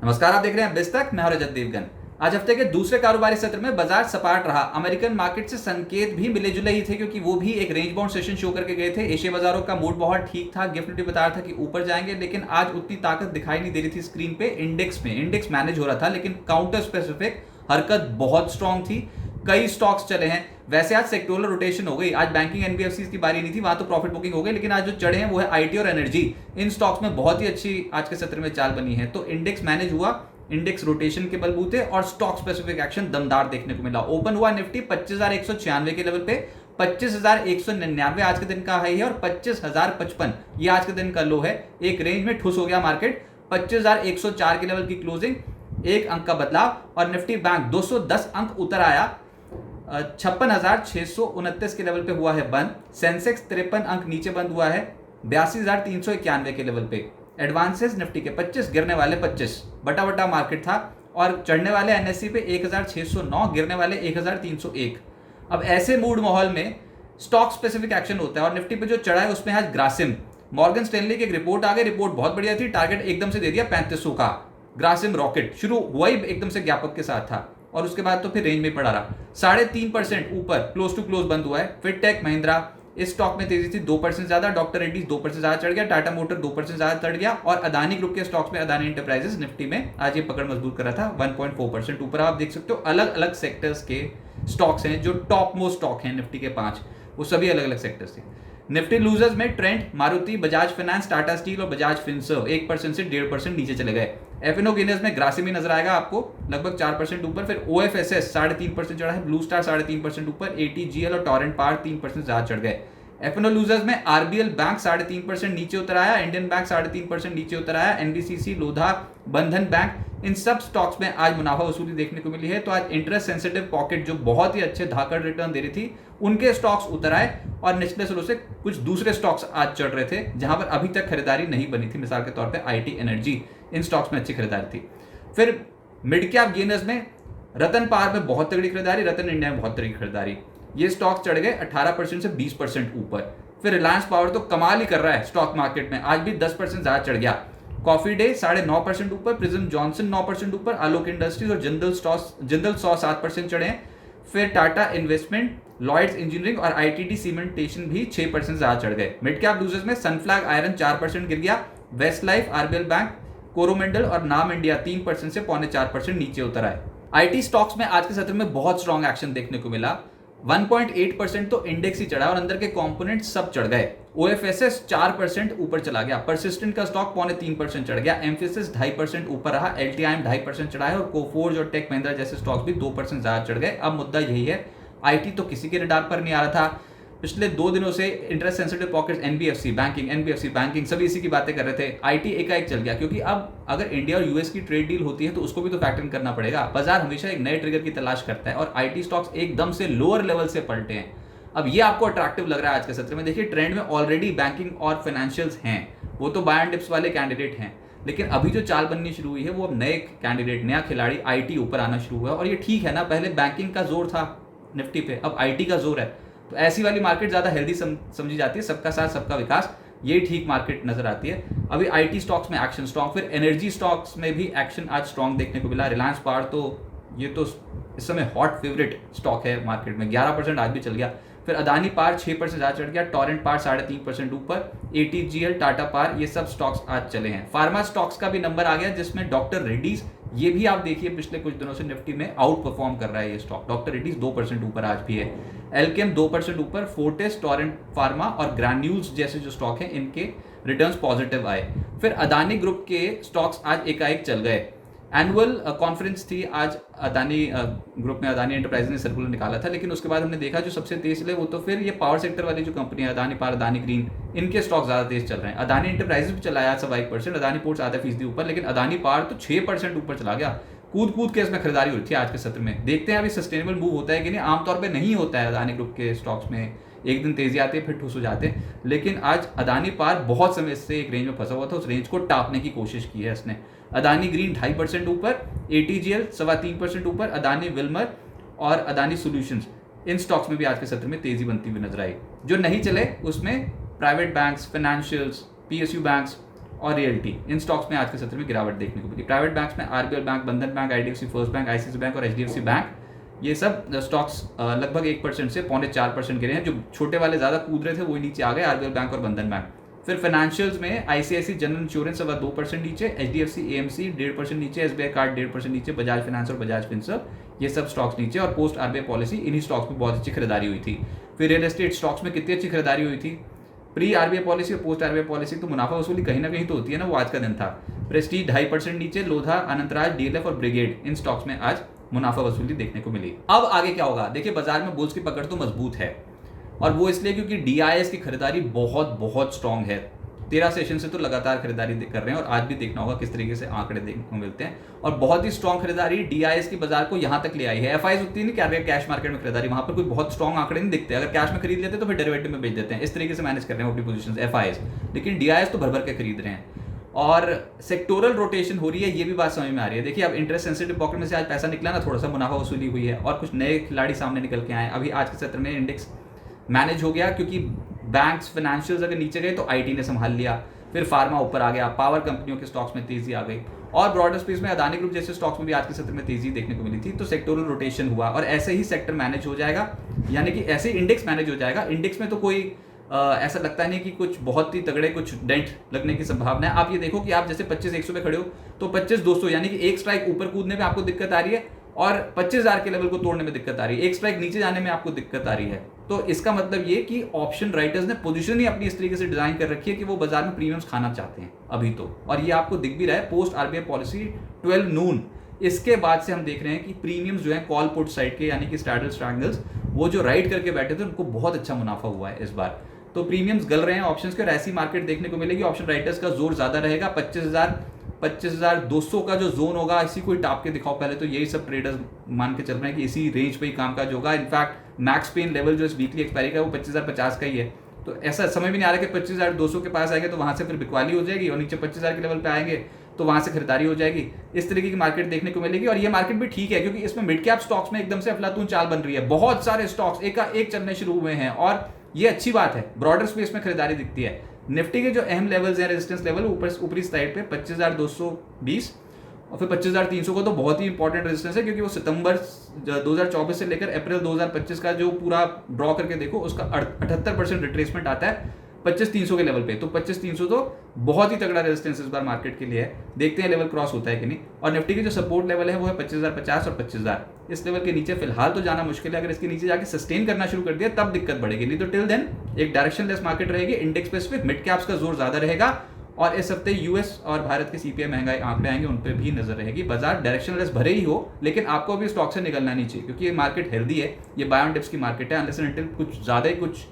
नमस्कार, आप देख रहे हैं बिस्तक। मैं हूं रजत देवगन। आज हफ्ते के दूसरे कारोबारी सत्र में बाजार सपाट रहा। अमेरिकन मार्केट से संकेत भी मिले जुले ही थे, क्योंकि वो भी एक रेंज बाउंड सेशन शो करके गए थे। एशिया बाजारों का मूड बहुत ठीक था। गिफ्ट निफ्टी बता रहा था कि ऊपर जाएंगे, लेकिन आज उतनी ताकत दिखाई नहीं दे रही थी स्क्रीन पे। इंडेक्स मैनेज हो रहा था, लेकिन काउंटर स्पेसिफिक हरकत बहुत स्ट्रांग थी। कई स्टॉक्स चले हैं। वैसे आज सेक्टोरल रोटेशन हो गई। आज बैंकिंग एनबीएफसी की बारी नहीं थी, वहां तो प्रॉफिट बुकिंग हो गई, लेकिन आज जो चढ़े हैं वो है आईटी और एनर्जी। इन स्टॉक्स में बहुत ही अच्छी आज के सत्र में चाल बनी है। तो इंडेक्स मैनेज हुआ, इंडेक्स रोटेशन के बलबूते, और स्टॉक स्पेसिफिक एक्शन दमदार देखने को मिला। ओपन हुआ निफ्टी 25,196 के लेवल पे। 25,199 आज के दिन का हाई है और 25,055 ये आज के दिन का लो है। एक रेंज में ठुस हो गया मार्केट। 25,104 के लेवल की क्लोजिंग, एक अंक का बदलाव, और निफ्टी बैंक 210 अंक उतर आया। 56,629 के लेवल पे हुआ है बंद। सेंसेक्स 53 अंक नीचे बंद हुआ है 82,391 के लेवल पे। एडवांसेस निफ्टी के 25, गिरने वाले 25। बटा बटा मार्केट था, और चढ़ने वाले एनएससी पे 1,609, गिरने वाले 1,301। अब ऐसे मूड माहौल में स्टॉक स्पेसिफिक एक्शन होता है, और निफ्टी पे जो चढ़ा है उसमें आज ग्रासिम, मॉर्गन स्टैनली की एक रिपोर्ट आ गई। रिपोर्ट बहुत बढ़िया थी। टारगेट एकदम से दे दिया 3500 का। ग्रासिम रॉकेट शुरू हुआ ही एकदम से ज्ञापक के साथ था, और उसके बाद तो फिर रेंज में पड़ा रहा। 3.5% ऊपर क्लोज टू क्लोज बंद हुआ है। फिटटेक महिंद्रा, इस स्टॉक में तेजी थी 2% ज्यादा। डॉक्टर रेड्डीज 2% ज्यादा चढ़ गया। टाटा मोटर 2% ज्यादा चढ़ गया। और अदानी ग्रुप के स्टॉक्स में अदानी एंटरप्राइजेस निफ्टी में आज ये पकड़ मजबूत कर रहा था 1.4% ऊपर। आप देख सकते हो अलग अलग सेक्टर्स के स्टॉक्स हैं। जो टॉप मोस्ट स्टॉक हैं निफ्टी के 5, वो सभी अलग अलग सेक्टर्स थे। निफ्टी लूजर्स में trend, Maruti, Bajaj finance, Tata steel और बजाज फिनसर्व 1% से 1.5% नीचे चले गए। एफएनओ गेनर्स में ग्रासिमी नजर आएगा आपको लगभग 4% ऊपर। फिर ओएफएसएस 3.5% चढ़ा है। ब्लू स्टार 3.5% ऊपर। एटीजीएल और टॉरेंट पावर 3% ज्यादा चढ़ गए। एफएनओ लूजर्स में आरबीएल बैंक 3.5% नीचे उतर आया। इंडियन बैंक 3.5% नीचे उतर आया। एनबीसीसी, लोधा, बंधन बैंक, इन सब स्टॉक्स में आज मुनाफा वसूली देखने को मिली है। तो आज इंटरेस्ट सेंसिटिव पॉकेट जो बहुत ही अच्छे धाकड़ रिटर्न दे रही थी, उनके स्टॉक्स उतर आए, और निचले स्लों से कुछ दूसरे स्टॉक्स आज चढ़ रहे थे जहां पर अभी तक खरीदारी नहीं बनी थी। मिसाल के तौर पर आईटी, एनर्जी, इन स्टॉक्स में अच्छी खरीदारी थी। फिर मिड कैप गेनर्स में रतन पावर में बहुत तगड़ी खरीदारी, रतन इंडिया में बहुत तगड़ी खरीदारी। ये स्टॉक चढ़ गए 18% से 20% ऊपर। फिर रिलायंस पावर तो कमाल ही कर रहा है स्टॉक मार्केट में, आज भी 10% ज्यादा चढ़ गया। कॉफी डे 9.5% ऊपर। प्रिज्म जॉनसन 9% ऊपर। आलोक इंडस्ट्रीज और जिंदल 7% चढ़े हैं। फिर टाटा इन्वेस्टमेंट, लॉयड्स इंजीनियरिंग और आईटीडी सीमेंटेशन भी 6% ज्यादा चढ़ गए। मिड कैप लूजर्स में सनफ्लैग आयरन 4% गिर गया। West life, RBL bank, Coromandel और नाम इंडिया 3% से 4.25% नीचे उतर आए। आईटी स्टॉक्स में आज के सत्र में बहुत स्ट्रॉन्ग एक्शन देखने को मिला। 1.8% तो इंडेक्स ही चढ़ा, और अंदर के कंपोनेंट सब चढ़ गए। ओएफएसएस 4% ऊपर चला गया। परसिस्टेंट का स्टॉक 3.25% चढ़ गया। एम्फेसिस 2.5% ऊपर रहा। एलटीआईएम 2.5% चढ़ा है, और कोफोर्ज और टेक महिंद्रा जैसे स्टॉक्स भी 2% ज्यादा चढ़ गए। अब मुद्दा यही है, आईटी तो किसी के रडार पर नहीं आ रहा था। पिछले 2 दिनों से interest sensitive pockets, NBFC banking सभी इसी की बातें कर रहे थे। आईटी एकाएक चल गया, क्योंकि अब अगर इंडिया और यूएस की ट्रेड डील होती है तो उसको भी तो फैक्टर करना पड़ेगा। बाजार हमेशा एक नए ट्रिगर की तलाश करता है, और आईटी स्टॉक्स एकदम से लोअर लेवल से पलटे हैं। अब ये आपको अट्रैक्टिव लग रहा है आज के सत्र में। देखिए, ट्रेंड में ऑलरेडी बैंकिंग और फाइनेंशियल्स हैं, वो तो बाय एंड डिप्स वाले कैंडिडेट हैं, लेकिन अभी जो चाल बननी शुरू हुई है वो अब नए कैंडिडेट, नया खिलाड़ी आईटी ऊपर आना शुरू हुआ है। और ये ठीक है ना, पहले बैंकिंग का जोर था निफ्टी पे, अब आईटी का जोर है। तो ऐसी वाली मार्केट ज्यादा हेल्दी समझी जाती है। सबका साथ सबका विकास, ये ठीक मार्केट नजर आती है। अभी आईटी स्टॉक्स में एक्शन स्ट्रॉन्ग। फिर एनर्जी स्टॉक्स में भी एक्शन आज स्ट्रॉन्ग देखने को मिला। रिलायंस पावर तो ये तो इस समय हॉट फेवरेट स्टॉक है मार्केट में, 11% आज भी चल गया। फिर अदानी पावर 6% ज्यादा चढ़ गया। टॉरेंट पावर 3.5% ऊपर। एटीजीएल, टाटा पावर, ये सब स्टॉक्स आज चले हैं। फार्मा स्टॉक्स का भी नंबर आ गया, जिसमें डॉक्टर रेड्डीज, ये भी आप देखिए पिछले कुछ दिनों से निफ्टी में आउट परफॉर्म कर रहा है ये स्टॉक। डॉक्टर रेड्डीज 2% ऊपर आज भी है। एल्केम 2% ऊपर। फोर्टिस, टॉरेंट फार्मा और ग्रैन्यूल्स जैसे जो स्टॉक हैं, इनके रिटर्न्स पॉजिटिव आए। फिर अदानी ग्रुप के स्टॉक्स आज एकाएक चल गए। एनुअल कॉन्फ्रेंस थी आज अदानी ग्रुप में, अदानी एंटरप्राइज ने सर्कुलर निकाला था, लेकिन उसके बाद हमने देखा जो सबसे तेज चले वो तो फिर ये पावर सेक्टर वाली जो कंपनी है, अदानी पावर, अदानी ग्रीन, इनके स्टॉक ज्यादा तेज चल रहे हैं। अदानी एंटरप्राइजेस भी चला आया 1%, अदानी पोर्ट्स आधा फीसदी ऊपर, लेकिन अदानी पावर तो 6% ऊपर चला गया। कूद के इसमें खरीदारी हुई थी आज के सत्र में। देखते हैं अभी सस्टेनेबल मूव होता है कि नहीं। आमतौर पर नहीं होता है अदानी ग्रुप के स्टॉक्स में, एक दिन तेजी आती है फिर ठुस हो जाते हैं, लेकिन आज अदानी पावर बहुत समय से एक रेंज में फंसा हुआ था, उस रेंज को टापने की कोशिश की है इसने। अदानी ग्रीन 2.5% ऊपर। एटीजीएल 3.25% ऊपर। अदानी विल्मर और अदानी सॉल्यूशंस, इन स्टॉक्स में भी आज के सत्र में तेजी बनती हुई नजर आई। जो नहीं चले उसमें private banks, financials, PSU banks, और रियल्टी, इन स्टॉक्स में आज के सत्र में गिरावट देखने को मिली। प्राइवेट बैंक्स में RBL bank, Bandhan bank, IDFC first bank, ICICI bank और एचडीएफसी बैंक, ये सब स्टॉक्स लगभग 1% से 0.4% गिरे हैं। जो छोटे वाले ज़्यादा कूद रहे थे वही नीचे आ गए, आरबीएल बैंक और बंधन बैंक। फिर फाइनेंशियल्स में आईसीआईसी जनरल इंश्योरेंस 2% नीचे, एचडीएफसी एएमसी 1.5% नीचे, एसबीआई कार्ड 1.5% नीचे, बजाज फाइनेंस और बजाज फिनसर्व ये सब स्टॉक्स नीचे। और पोस्ट आरबीआई पॉलिसी इन्हीं स्टॉक्स में बहुत अच्छी खरीदारी हुई थी। फिर रियल एस्टेट स्टॉक्स में कितनी अच्छी खरीदारी हुई थी। प्री आरबीआई पॉलिसी और पोस्ट आरबीआई पॉलिसी तो मुनाफा वसूली कहीं ना कहीं तो होती है ना, वो आज का दिन था। प्रेस्टीज 2.5% नीचे, लोधा, अनंतराज, डीएलएफ और ब्रिगेड इन स्टॉक्स में आज मुनाफा वसूली देखने को मिली। अब आगे क्या होगा, देखिए बाजार में बुल्स की पकड़ तो मजबूत है, और वो इसलिए क्योंकि डीआईएस की खरीदारी बहुत स्ट्रांग है। 13 सेशन से तो लगातार खरीदारी कर रहे हैं, और आज भी देखना होगा किस तरीके से आंकड़े देखने को मिलते हैं। और बहुत ही स्ट्रांग खरीदारी डीआईएस की बाजार को यहां तक ले आई है। एफआईज उतनी नहीं कर रहे हैं कैश मार्केट में खरीदारी, वहां पर कोई बहुत स्ट्रांग आंकड़े नहीं दिखते। अगर कैश में खरीद लेते तो फिर डेरिवेटिव में बेच देते हैं, इस तरीके से मैनेज कर रहे हैं अपनी पोजीशंस एफआईज। लेकिन डीआईएस तो भर भर के खरीद रहे हैं, और सेक्टोरल रोटेशन हो रही है, ये भी बात समझ में आ रही है। देखिए अब इंटरेस्ट सेंसिटिव पॉकेट में से आज पैसा निकला ना, थोड़ा सा मुनाफा वसूली हुई है, और कुछ नए खिलाड़ी सामने निकल के आए। अभी आज के सत्र में इंडेक्स मैनेज हो गया, क्योंकि बैंक्स, फाइनेंशियल्स अगर नीचे गए तो आईटी ने संभाल लिया, फिर फार्मा ऊपर आ गया, पावर कंपनियों के स्टॉक्स में तेजी आ गई, और ब्रॉडर स्पेस में अदानी ग्रुप जैसे स्टॉक्स में भी आज के सत्र में तेजी देखने को मिली थी। तो सेक्टोरल रोटेशन हुआ, और ऐसे ही सेक्टर मैनेज हो जाएगा, यानी कि ऐसे ही इंडेक्स मैनेज हो जाएगा। इंडेक्स में तो कोई ऐसा लगता नहीं कि कुछ बहुत ही तगड़े कुछ डेंट लगने की संभावना है। आप ये देखो कि आप जैसे 25,100 पे खड़े हो तो 25,200 यानी कि एक स्ट्राइक ऊपर कूदने में आपको दिक्कत आ रही है, और 25,000 के लेवल को तोड़ने में दिक्कत आ रही है, एक स्ट्राइक नीचे जाने में आपको दिक्कत आ रही है। तो इसका मतलब ये कि ऑप्शन राइटर्स ने पोजीशन ही अपनी इस तरीके से डिजाइन कर रखी है कि वो बाजार में प्रीमियम्स खाना चाहते हैं अभी तो, और ये आपको दिख भी रहा है पोस्ट आरबीआई पॉलिसी 12 नून। इसके बाद से हम देख रहे हैं कि प्रीमियम्स जो है कॉल पुट साइड के, यानी कि स्ट्रैडल स्ट्रैंगल्स, वो जो राइट करके बैठे थे उनको बहुत अच्छा मुनाफा हुआ है इस बार। तो प्रीमियम्स गल रहे हैं ऑप्शंस के, और ऐसी मार्केट देखने को मिलेगी। ऑप्शन राइटर्स का जोर ज्यादा रहेगा। 25,200 का जो जोन होगा, इसी को टाप के दिखाओ पहले, तो यही सब ट्रेडर्स मान के चल रहे हैं कि इसी रेंज पे ही कामकाज होगा। इनफैक्ट मैक्स पेन लेवल जो इस वीकली एक्सपायरी का है वो 25,050 का ही है। तो ऐसा समझ भी नहीं आ रहा कि 25,200 के पास आएंगे तो वहां से फिर बिकवाली हो जाएगी, और नीचे 25,000 के लेवल पे आएंगे तो वहां से खरीदारी हो जाएगी। इस तरीके की मार्केट देखने को मिलेगी, और ये मार्केट भी ठीक है क्योंकि इसमें मिड कैप स्टॉक्स में एकदम से अफलातून चाल बन रही है। बहुत सारे स्टॉक्स एक चलने शुरू हुए हैं, और ये अच्छी बात है। ब्रॉडर स्पेस में खरीदारी दिखती है। निफ्टी के जो अहम लेवल्स हैं, रेजिस्टेंस लेवल ऊपरी साइड पे 25,220 और फिर 25,300 को तो बहुत ही इंपॉर्टेंट रेजिस्टेंस है, क्योंकि वो सितंबर 2024 से लेकर अप्रैल 2025 का जो पूरा ड्रॉ करके देखो उसका 78% रिट्रेसमेंट आता है 25,300 के लेवल पे। तो 25,300 तो बहुत ही तगड़ा रेजिस्टेंस इस बार मार्केट के लिए है। देखते हैं लेवल क्रॉस होता है कि नहीं। और निफ्टी की जो सपोर्ट लेवल है वो है 25,050 और 25,000। इस लेवल के नीचे फिलहाल तो जाना मुश्किल है। अगर इसके नीचे जाके सस्टेन करना शुरू कर दिया तब दिक्कत बढ़ेगी, नहीं तो टिल देन एक डायरेक्शनलेस मार्केट रहेगी। इंडेक्स स्पेसिफिक मिड कैप्स का जोर ज्यादा रहेगा, और इस हफ्ते यूएस और भारत के सीपीआई महंगाई आंकड़े आएंगे, उन पर भी नजर रहेगी। बाजार डायरेक्शनलेस भरे ही हो, लेकिन आपको भी स्टॉक से निकलना नहीं चाहिए, क्योंकि ये मार्केट हेल्दी है, ये बाय ऑन डिप्स की मार्केट है। अनलेस एंड अनटिल कुछ ज्यादा ही कुछ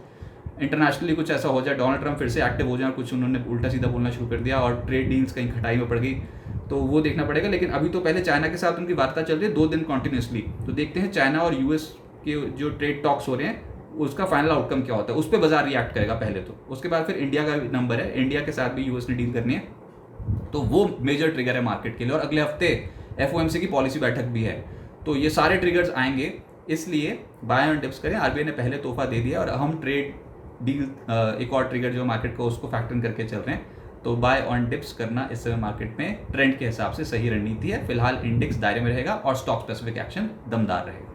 इंटरनेशनली कुछ ऐसा हो जाए, डोनाल्ड ट्रंप फिर से एक्टिव हो जाए, कुछ उन्होंने उल्टा सीधा बोलना शुरू कर दिया और ट्रेड डील्स कहीं खटाई में पड़ गई, तो वो देखना पड़ेगा। लेकिन अभी तो पहले चाइना के साथ उनकी वार्ता चल रही है 2 दिन कॉन्टिन्यूसली, तो देखते हैं चाइना और यूएस के जो ट्रेड टॉक्स हो रहे हैं उसका फाइनल आउटकम क्या होता है, उस पर बाजार रिएक्ट करेगा पहले तो। उसके बाद फिर इंडिया का नंबर है, इंडिया के साथ भी यूएस ने डील करनी है, तो वो मेजर ट्रिगर है मार्केट के लिए। और अगले हफ्ते एफओएमसी की पॉलिसी बैठक भी है, तो ये सारे ट्रिगर्स आएंगे, इसलिए बाय ऑन डिप्स करें। आरबीआई ने पहले तोहफा दे दिया, और हम ट्रेड डील एक और ट्रिगर जो मार्केट को उसको फैक्टर करके चल रहे हैं। तो बाय ऑन डिप्स करना इस समय मार्केट में ट्रेंड के हिसाब से सही रणनीति है। फिलहाल इंडेक्स दायरे में रहेगा और स्टॉक स्पेसिफिक एक्शन दमदार रहेगा।